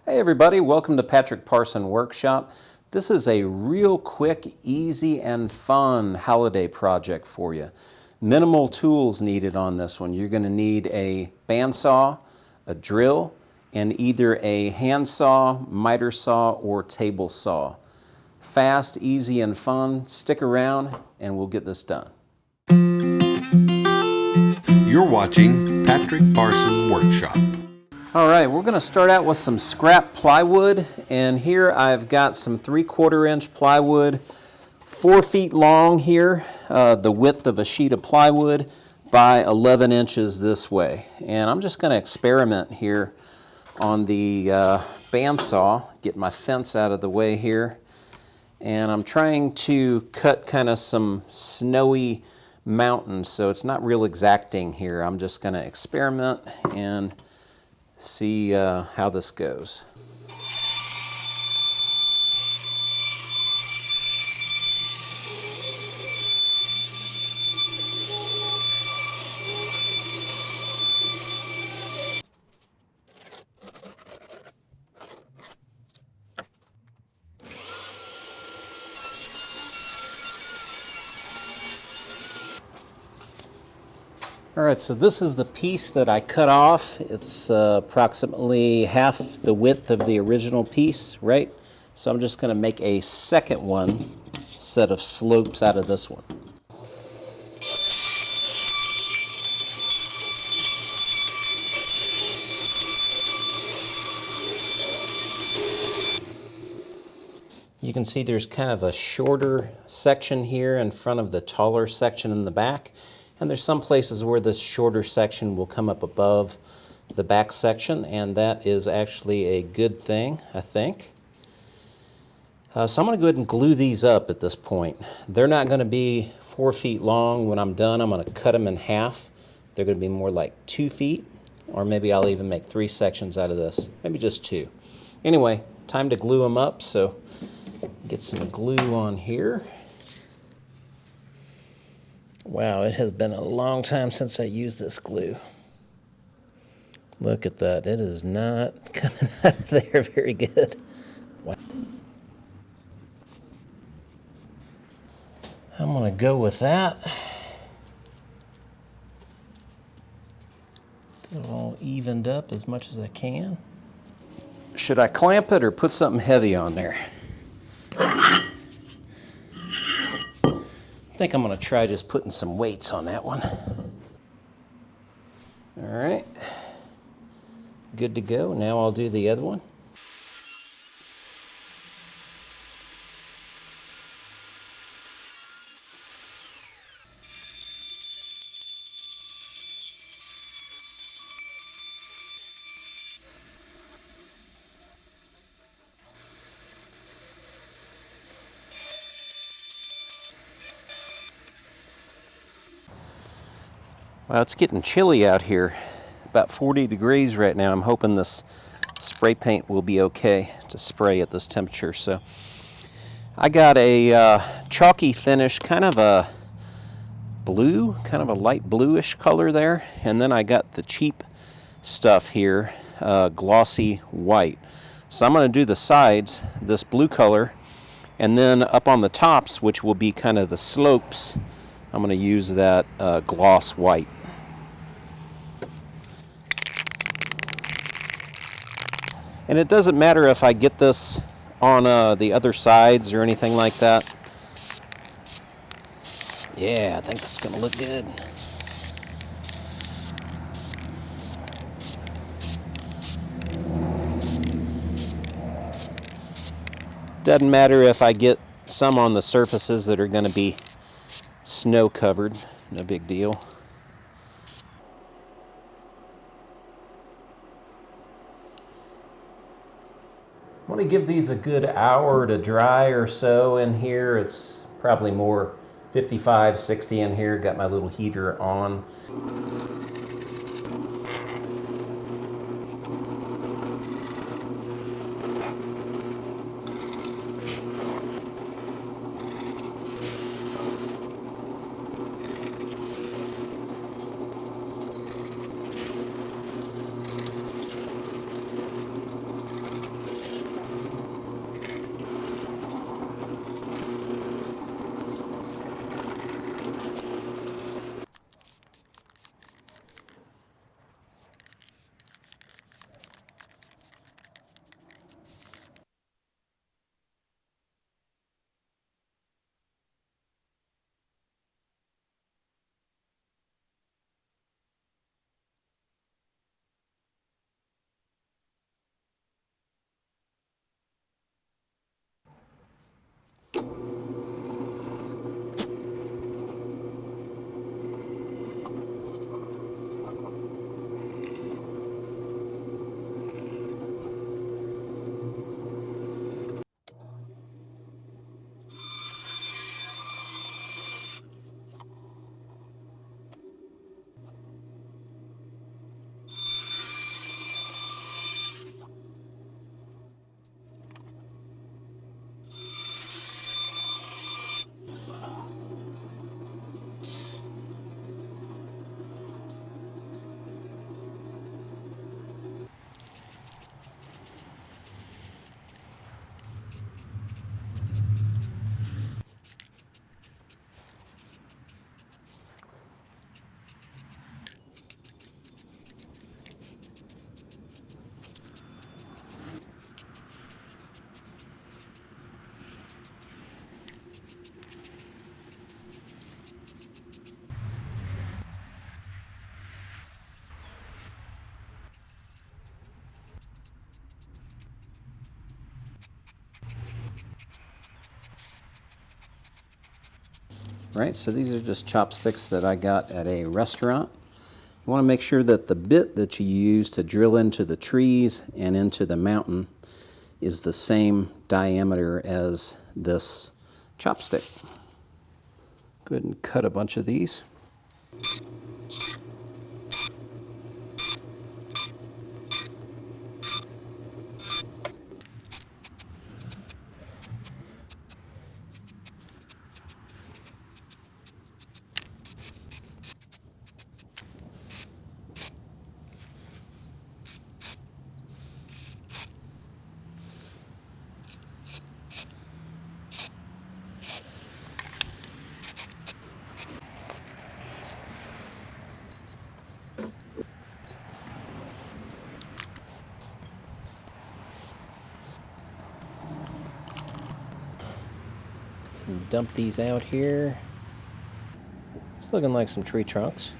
Hey everybody, welcome to Patrick Parson Workshop. This is a real quick, easy, and fun holiday project for you. Minimal tools needed on this one. You're going to need a bandsaw, a drill, and either a handsaw, miter saw, or table saw. Fast, easy, and fun. Stick around and we'll get this done. You're watching Patrick Parson Workshop. All right, we're going to start out with some scrap plywood, and here I've got some 3/4 inch plywood, 4 feet long here, the width of a sheet of plywood by 11 inches this way. And I'm just going to experiment here on the bandsaw, get my fence out of the way here, and I'm trying to cut kind of some snowy mountains, so it's not real exacting here. I'm just going to experiment and see how this goes. All right, so this is the piece that I cut off. It's approximately half the width of the original piece, right? So I'm just going to make a second one set of slopes out of this one. You can see there's kind of a shorter section here in front of the taller section in the back. And there's some places where this shorter section will come up above the back section, and that is actually a good thing, I think. So I'm going to go ahead and glue these up at this point. They're not going to be 4 feet long. When I'm done, I'm going to cut them in half. They're going to be more like 2 feet, or maybe I'll even make 3 sections out of this. Maybe just 2. Anyway, time to glue them up, so get some glue on here. Wow, it has been a long time since I used this glue. Look at that. It is not coming out of there very good. Wow. I'm going to go with that. Get it all evened up as much as I can. Should I clamp it or put something heavy on there? I think I'm going to try just putting some weights on that one. All right, good to go. Now I'll do the other one. Well, it's getting chilly out here. About 40 degrees right now. I'm hoping this spray paint will be okay to spray at this temperature. So I got a chalky finish, kind of a blue, kind of a light bluish color there. And then I got the cheap stuff here, glossy white. So I'm going to do the sides, this blue color, and then up on the tops, which will be kind of the slopes, I'm going to use that gloss white. And it doesn't matter if I get this on the other sides or anything like that. Yeah, I think that's going to look good. Doesn't matter if I get some on the surfaces that are going to be snow covered. No big deal. I want to give these a good hour to dry or so in here. It's probably more 55, 60 in here. Got my little heater on. Right, so these are just chopsticks that I got at a restaurant. You want to make sure that the bit that you use to drill into the trees and into the mountain is the same diameter as this chopstick. Go ahead and cut a bunch of these. And dump these out here. It's looking like some tree trunks.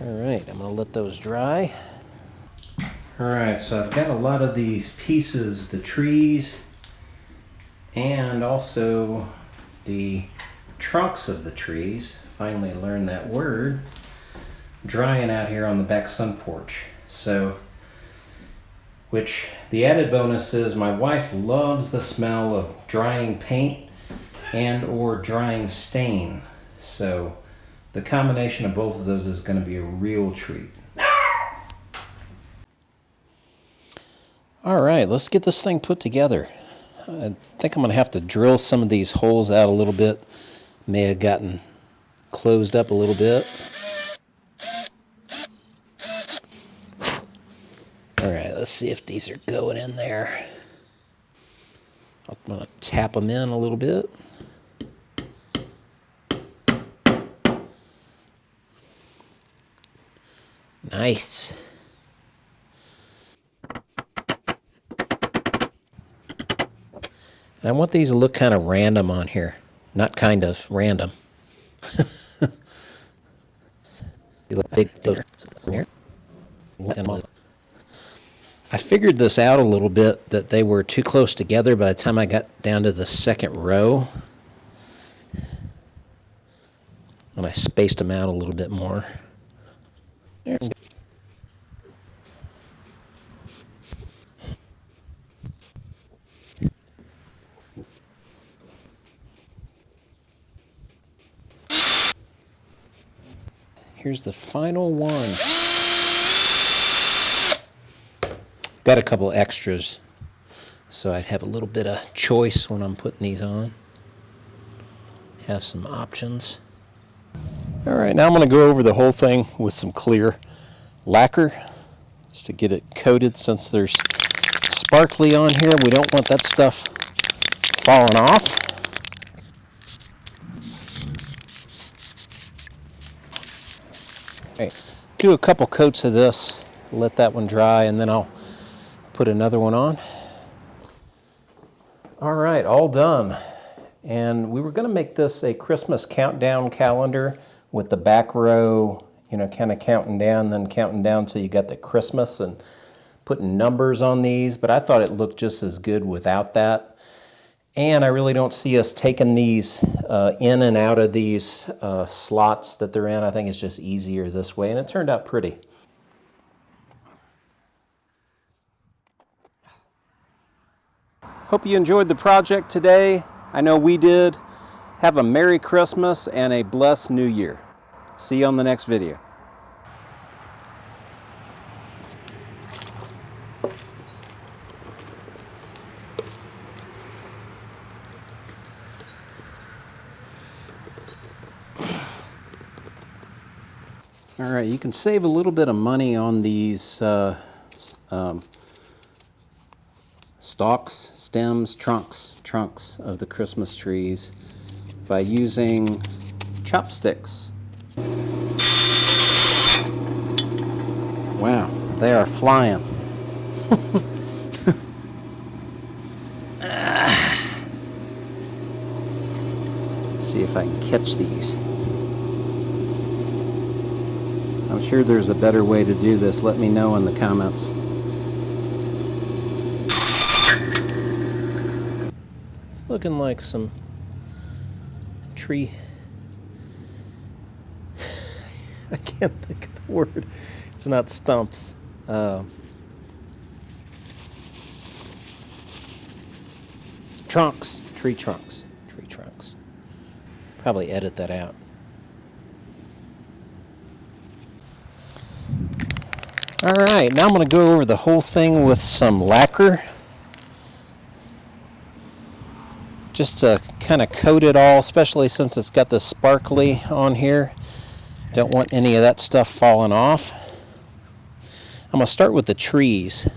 All right, I'm gonna let those dry. All right, so I've got a lot of these pieces, the trees, and also the trunks of the trees. Finally learned that word. Drying out here on the back sun porch. So, which the added bonus is my wife loves the smell of drying paint and or drying stain. So the combination of both of those is going to be a real treat. All right, let's get this thing put together. I think I'm going to have to drill some of these holes out a little bit. May have gotten closed up a little bit. All right, let's see if these are going in there. I'm going to tap them in a little bit. Nice. And I want these to look kind of random on here. Not kind of, random. You look big here. I figured this out a little bit, that they were too close together by the time I got down to the second row. And I spaced them out a little bit more. Here's the final one. Got a couple extras, so I'd have a little bit of choice when I'm putting these on. Have some options. All right, now I'm going to go over the whole thing with some clear lacquer, just to get it coated, since there's sparkly on here. We don't want that stuff falling off. Okay, do a couple coats of this, let that one dry, and then I'll put another one on. All right, all done. And we were going to make this a Christmas countdown calendar with the back row, you know, kind of counting down, then counting down till you got to Christmas, and putting numbers on these, but I thought it looked just as good without that. And I really don't see us taking these in and out of these slots that they're in. I think it's just easier this way, and it turned out pretty. Hope you enjoyed the project today. I know we did. Have a Merry Christmas and a blessed New Year. See you on the next video. All right, you can save a little bit of money on these stalks, stems, trunks of the Christmas trees by using chopsticks. Wow, they are flying. See if I can catch these. I'm sure there's a better way to do this. Let me know in the comments. looking like some tree. I can't think of the word. It's not stumps. Trunks. Tree trunks. Tree trunks. Probably edit that out. Alright, now I'm going to go over the whole thing with some lacquer. Just to kind of coat it all, especially since it's got the sparkly on here. Don't want any of that stuff falling off. I'm going to start with the trees.